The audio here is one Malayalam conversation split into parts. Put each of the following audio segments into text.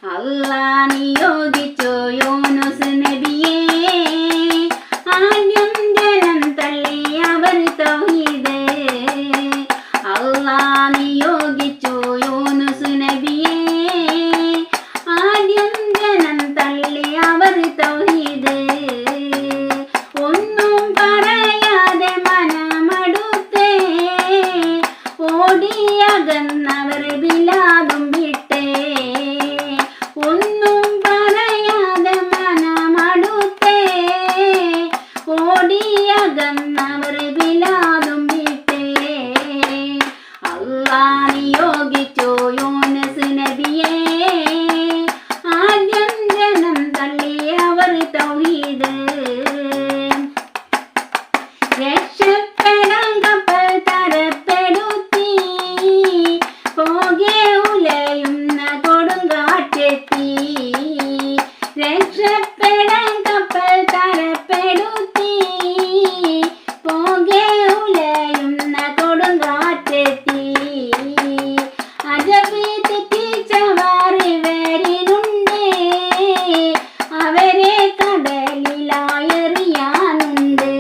അല്ലാ നിയോഗിച്ചു യൂനുസ് നബിയെ, ആദ്യം ജനം തള്ളി അവർ തൗഹീദ്. അല്ലാ നിയോഗിച്ചു യൂനുസ് നബിയെ, ആദ്യം ജനം തള്ളി അവർ തൗഹീദ്. ഒന്നും പറയാതെ മനമടുത്തേ ഓടിയകന്നവർ ബിലാദും വിട്ടേ. ഒന്നും പറയാതെ മനമടുത്തേ ഓടിയകന്നവർ ബിലാദും വിട്ടേ. അല്ലാ നിയോഗിച്ചു യൂനുസ് നബിയെ, ആദ്യം ജനം തള്ളി അവർ തൗഹീദ്. രക്ഷപ്പെടാൻ കപ്പൽ തരപ്പെടുത്തി, പോകെ ഉലയുന്ന കൊടുങ്കാറ്റെത്തി. രക്ഷപ്പെടാൻ കപ്പൽ തരപ്പെടുത്തി, പോകെ ഉലയുന്ന കൊടുങ്കാറ്റെത്തി. അജബ് തെറ്റിച്ചവർ ഇവരിലുണ്ട്, അവരെ കടലിലായെറിയാനുണ്ട്.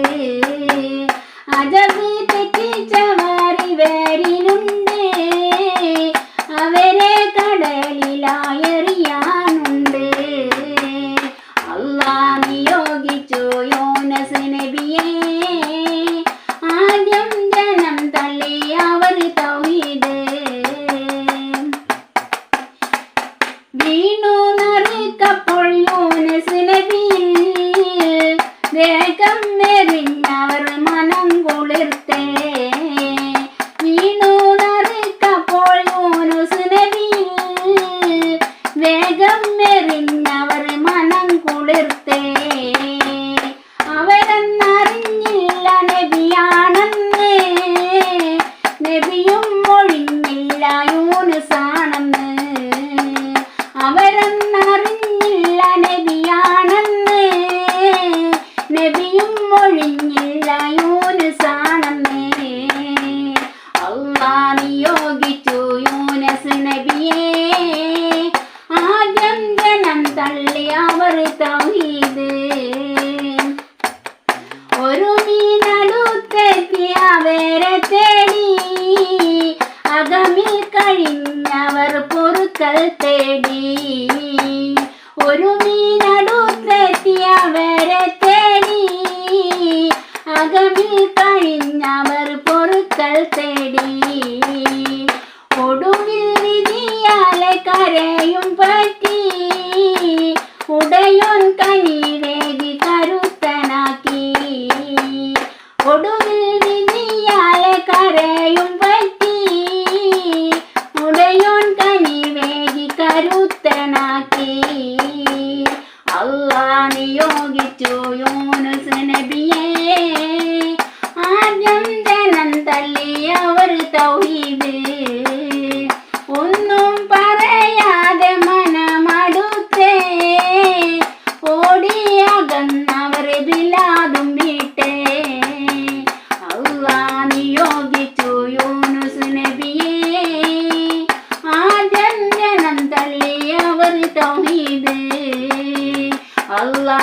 അജബ് തെറ്റിച്ചവർ ഇവരിലുണ്ട്, അവരെ കടലിലായെറിയാനുണ്ട്. അല്ലാ നിയോഗിച്ചു യൂനുസ് നബിയെ, ആദ്യം ജനം തള്ളി അവർ തൗഹീദ്. വീണു നറുക്കപ്പോൾ യൂനുസ് നബിയിൽ, വേഗം എറിഞ്ഞവർ മനം കുളിർത്തേ. വീണു നറുക്കപ്പോൾ യൂനുസ് നബിയിൽ, വേഗം എറിഞ്ഞവർ മനം കുളിർത്തേ. അവരെന്നറിഞ്ഞില്ല നബിയാണെന്ന്, നബിയും ഒഴിഞ്ഞില്ല യൂനുസാണെന്ന്. അവരെന്നറിഞ്ഞില്ല നബിയാണെന്ന്, നബിയും ഒഴിഞ്ഞില്ല യൂനുസാണെന്ന്. അല്ലാ നിയോഗിച്ചു യൂനുസ് നബിയെ, ആദ്യം ജനം തള്ളി അവർ തൗഹീദ്. ഒരു മീനടുത്തെത്തി അവരെ തേടി, അകമിൽ കഴിഞ്ഞവർ പൊറുക്കൽ തേടി. ഒരു മീനടുത്തെത്തി അവരെ തേടി, അകമിൽ കഴിഞ്ഞവർ പൊറുക്കൽ തേടി. ഒടുവിൽ വിധിയാലെ കരയും പറ്റി, ഉടയോൻ കനിവേകി കരുത്തനാക്കി. ഒടുവിൽ വിധിയാലെ കരയും പറ്റി, ഉടയോൻ കനിവേകി കരുത്തനാക്കി. അല്ലാ നിയോഗിച്ചു യൂനുസ് നബിയെ, ആദ്യം ജനം തള്ളി അവർ തൗഹീദ്. ഒന്നും പറയാതെ മനമടുത്തേ ഓടിയകന്നവർ ബിലാദും വിട്ടേ. അല്ലാ നിയോഗിച്ചു യൂനുസ് നബിയെ, ആദ്യം ജനം തള്ളി അവർ തൗഹീദ്. അല്ലാ